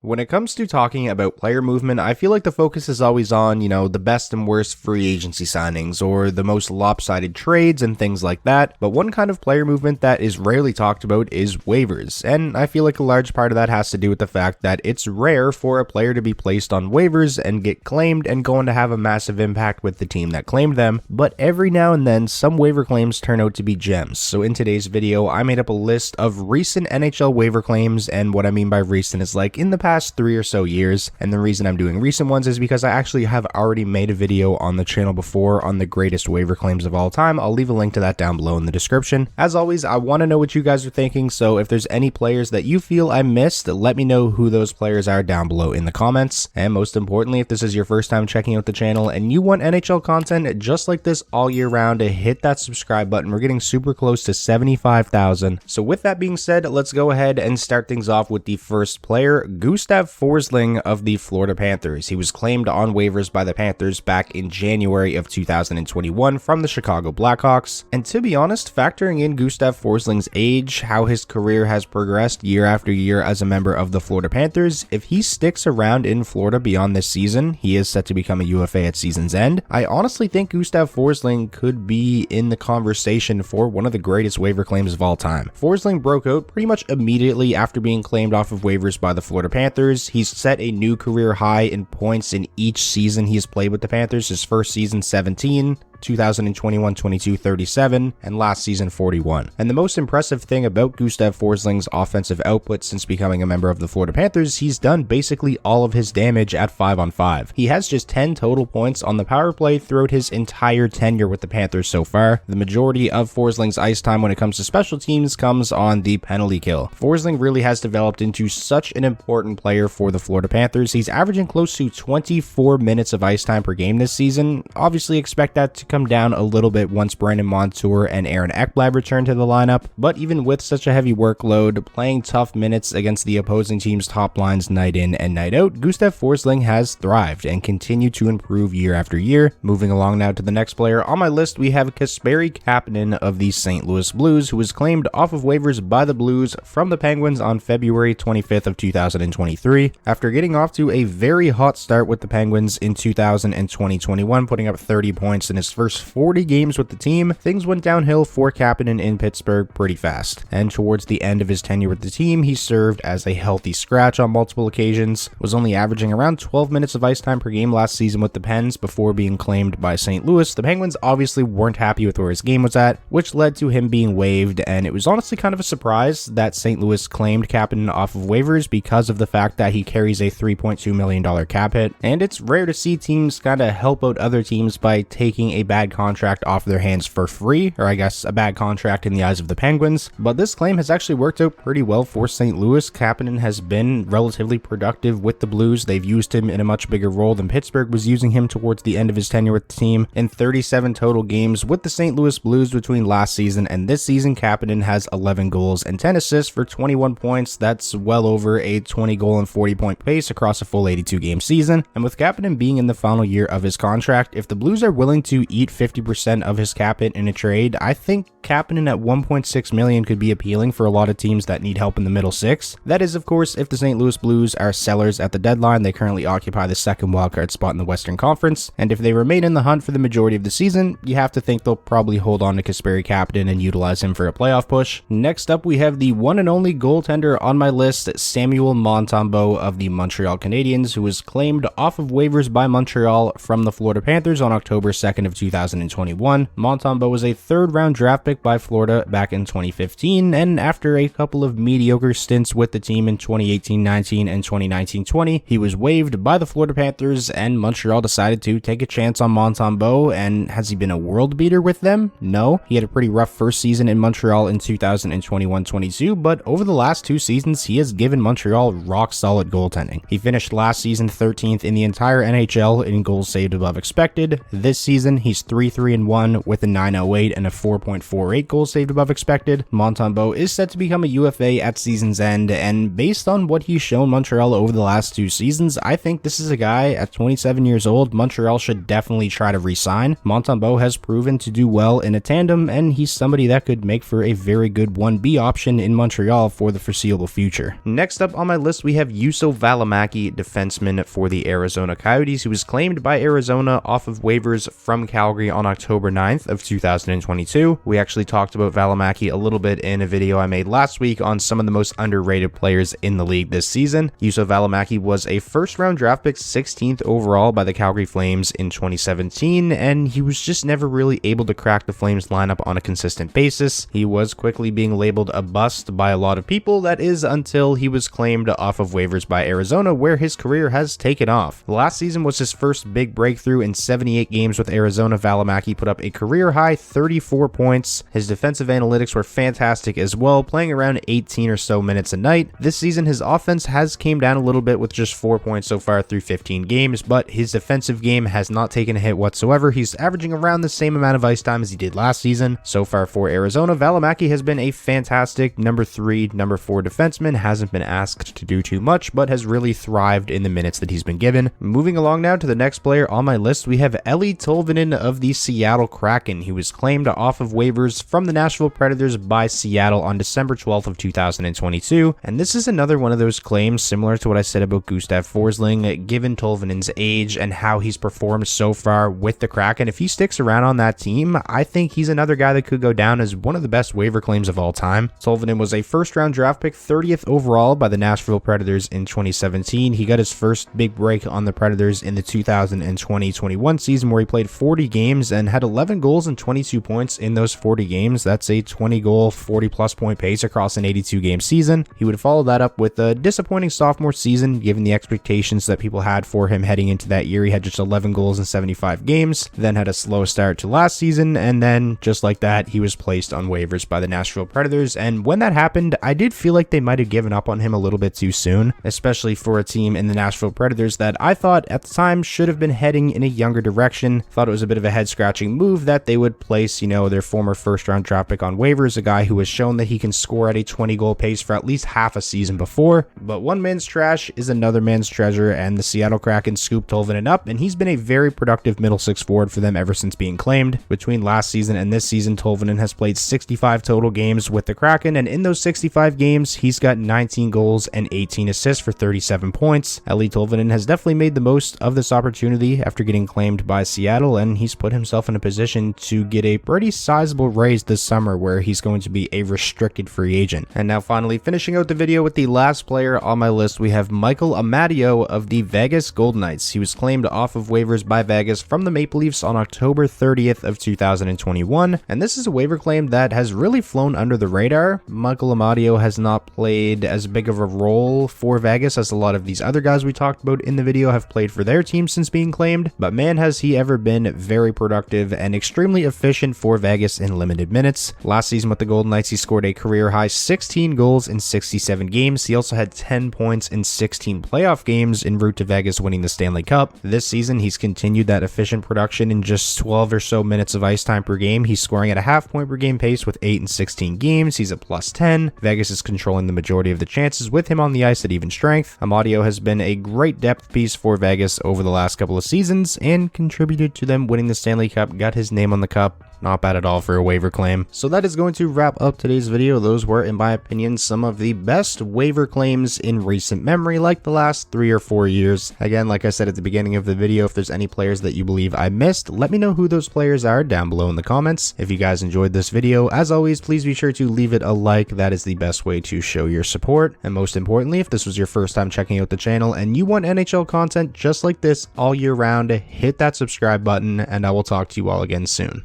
When it comes to talking about player movement, I feel like the focus is always on, the best and worst free agency signings or the most lopsided trades and things like that. But one kind of player movement that is rarely talked about is waivers. And I feel like a large part of that has to do with the fact that it's rare for a player to be placed on waivers and get claimed and going to have a massive impact with the team that claimed them. But every now and then, some waiver claims turn out to be gems. So in today's video, I made up a list of recent NHL waiver claims, and what I mean by recent is like in the past 3 or so years, and the reason I'm doing recent ones is because I actually have already made a video on the channel before on the greatest waiver claims of all time. I'll leave a link to that down below in the description. As always, I want to know what you guys are thinking, so if there's any players that you feel I missed, let me know who those players are down below in the comments. And most importantly, if this is your first time checking out the channel and you want NHL content just like this all year round, hit that subscribe button. We're getting super close to 75,000. So with that being said, let's go ahead and start things off with the first player, Gustav Forsling of the Florida Panthers. He was claimed on waivers by the Panthers back in January of 2021 from the Chicago Blackhawks. And to be honest, factoring in Gustav Forsling's age, how his career has progressed year after year as a member of the Florida Panthers, if he sticks around in Florida beyond this season, he is set to become a UFA at season's end. I honestly think Gustav Forsling could be in the conversation for one of the greatest waiver claims of all time. Forsling broke out pretty much immediately after being claimed off of waivers by the Florida Panthers. He's set a new career high in points in each season he's played with the Panthers. His first season 17, 2021-22 37, and last season 41. And the most impressive thing about Gustav Forsling's offensive output since becoming a member of the Florida Panthers, he's done basically all of his damage at 5-on-5. He has just 10 total points on the power play throughout his entire tenure with the Panthers so far. The majority of Forsling's ice time when it comes to special teams comes on the penalty kill. Forsling really has developed into such an important player for the Florida Panthers. He's averaging close to 24 minutes of ice time per game this season. Obviously expect that to come down a little bit once Brandon Montour and Aaron Ekblad return to the lineup, but even with such a heavy workload, playing tough minutes against the opposing team's top lines night in and night out, Gustav Forsling has thrived and continued to improve year after year. Moving along now to the next player on my list, we have Caspar Kapan of the St. Louis Blues, who was claimed off of waivers by the Blues from the Penguins on February 25th of 2023. After getting off to a very hot start with the Penguins in 2020-21, putting up 30 points in his first 40 games with the team, things went downhill for Kapanen in Pittsburgh pretty fast. And towards the end of his tenure with the team, he served as a healthy scratch on multiple occasions, was only averaging around 12 minutes of ice time per game last season with the Pens before being claimed by St. Louis. The Penguins obviously weren't happy with where his game was at, which led to him being waived, and it was honestly kind of a surprise that St. Louis claimed Kapanen off of waivers because of the fact that he carries a $3.2 million cap hit, and it's rare to see teams kind of help out other teams by taking a bad contract off their hands for free, or I guess a bad contract in the eyes of the Penguins. But this claim has actually worked out pretty well for St. Louis. Kapanen has been relatively productive with the Blues. They've used him in a much bigger role than Pittsburgh was using him towards the end of his tenure with the team. In 37 total games with the St. Louis Blues between last season and this season, Kapanen has 11 goals and 10 assists for 21 points. That's well over a 20 goal and 40 point pace across a full 82 game season. And with Kapanen being in the final year of his contract, if the Blues are willing to eat 50% of his cap hit in a trade, I think Kapanen at $1.6 million could be appealing for a lot of teams that need help in the middle six. That is, of course, if the St. Louis Blues are sellers at the deadline. They currently occupy the second wildcard spot in the Western Conference, and if they remain in the hunt for the majority of the season, you have to think they'll probably hold on to Caspar Kapan and utilize him for a playoff push. Next up, we have the one and only goaltender on my list, Samuel Montano of the Montreal Canadiens, who was claimed off of waivers by Montreal from the Florida Panthers on October 2nd of 2021. Montano was a third-round draft pick by Florida back in 2015, and after a couple of mediocre stints with the team in 2018-19 and 2019-20, he was waived by the Florida Panthers, and Montreal decided to take a chance on Montano. And has he been a world beater with them? No. He had a pretty rough first season in Montreal in 2021-22, but over the last two seasons, he has given Montreal rock-solid goaltending. He finished last season 13th in the entire NHL in goals saved above expected. This season, he He's 3-3-1 with a 908 and a 4.48 goals saved above expected. Montano is set to become a UFA at season's end, and based on what he's shown Montreal over the last 2 seasons, I think this is a guy at 27 years old Montreal should definitely try to re-sign. Montano has proven to do well in a tandem, and he's somebody that could make for a very good 1B option in Montreal for the foreseeable future. Next up on my list, we have Yoav Valami, defenseman for the Arizona Coyotes, who was claimed by Arizona off of waivers from Calgary on October 9th of 2022. We actually talked about Valami a little bit in a video I made last week on some of the most underrated players in the league this season. Yoav Valami was a first-round draft pick, 16th overall by the Calgary Flames in 2017, and he was just never really able to crack the Flames lineup on a consistent basis. He was quickly being labeled a bust by a lot of people, that is, until he was claimed off of waivers by Arizona, where his career has taken off. Last season was his first big breakthrough. In 78 games with Arizona, Valami put up a career-high 34 points. His defensive analytics were fantastic as well, playing around 18 or so minutes a night. This season, his offense has came down a little bit with just 4 points so far through 15 games, but his defensive game has not taken a hit whatsoever. He's averaging around the same amount of ice time as he did last season. So far for Arizona, Valami has been a fantastic number 3, number 4 defenseman, hasn't been asked to do too much, but has really thrived in the minutes that he's been given. Moving along now to the next player on my list, we have Eeli Tolvanen of the Seattle Kraken. He was claimed off of waivers from the Nashville Predators by Seattle on December 12th of 2022, and this is another one of those claims similar to what I said about Gustav Forsling, given Tolvanen's age and how he's performed so far with the Kraken. If he sticks around on that team, I think he's another guy that could go down as one of the best waiver claims of all time. Tolvanen was a first-round draft pick, 30th overall by the Nashville Predators in 2017. He got his first big break on the Predators in the 2020-21 season, where he played 40 games and had 11 goals and 22 points in those 40 games. That's a 20-goal, 40-plus point pace across an 82-game season. He would follow that up with a disappointing sophomore season, given the expectations that people had for him heading into that year. He had just 11 goals in 75 games, then had a slow start to last season, and then, just like that, he was placed on waivers by the Nashville Predators. And when that happened, I did feel like they might have given up on him a little bit too soon, especially for a team in the Nashville Predators that I thought at the time should have been heading in a younger direction. Thought it was a bit of a head-scratching move that they would place, their former first-round draft pick on waivers, a guy who has shown that he can score at a 20-goal pace for at least half a season before. But one man's trash is another man's treasure, and the Seattle Kraken scooped Tolvanen up, and he's been a very productive middle six forward for them ever since being claimed. Between last season and this season, Tolvanen has played 65 total games with the Kraken, and in those 65 games, he's got 19 goals and 18 assists for 37 points. Eeli Tolvanen has definitely made the most of this opportunity after getting claimed by Seattle, and he's put himself in a position to get a pretty sizable raise this summer, where he's going to be a restricted free agent. And now finally, finishing out the video with the last player on my list, we have Amadio of the Vegas Golden Knights. He was claimed off of waivers by Vegas from the Maple Leafs on October 30th of 2021, and this is a waiver claim that has really flown under the radar. Amadio has not played as big of a role for Vegas as a lot of these other guys we talked about in the video have played for their team since being claimed, but man, has he ever been very productive and extremely efficient for Vegas in limited minutes. Last season with the Golden Knights, he scored a career-high 16 goals in 67 games. He also had 10 points in 16 playoff games en route to Vegas winning the Stanley Cup. This season, he's continued that efficient production in just 12 or so minutes of ice time per game. He's scoring at a half-point per game pace with 8 in 16 games. He's at plus 10. Vegas is controlling the majority of the chances with him on the ice at even strength. Amadio has been a great depth piece for Vegas over the last couple of seasons and contributed to them winning the Stanley Cup, got his name on the cup. Not bad at all for a waiver claim. So that is going to wrap up today's video. Those were, in my opinion, some of the best waiver claims in recent memory, like the last 3 or 4 years. Again, like I said at the beginning of the video, if there's any players that you believe I missed, let me know who those players are down below in the comments. If you guys enjoyed this video, as always, please be sure to leave it a like. That is the best way to show your support. And most importantly, if this was your first time checking out the channel and you want NHL content just like this all year round, hit that subscribe button, and I will talk to you all again soon.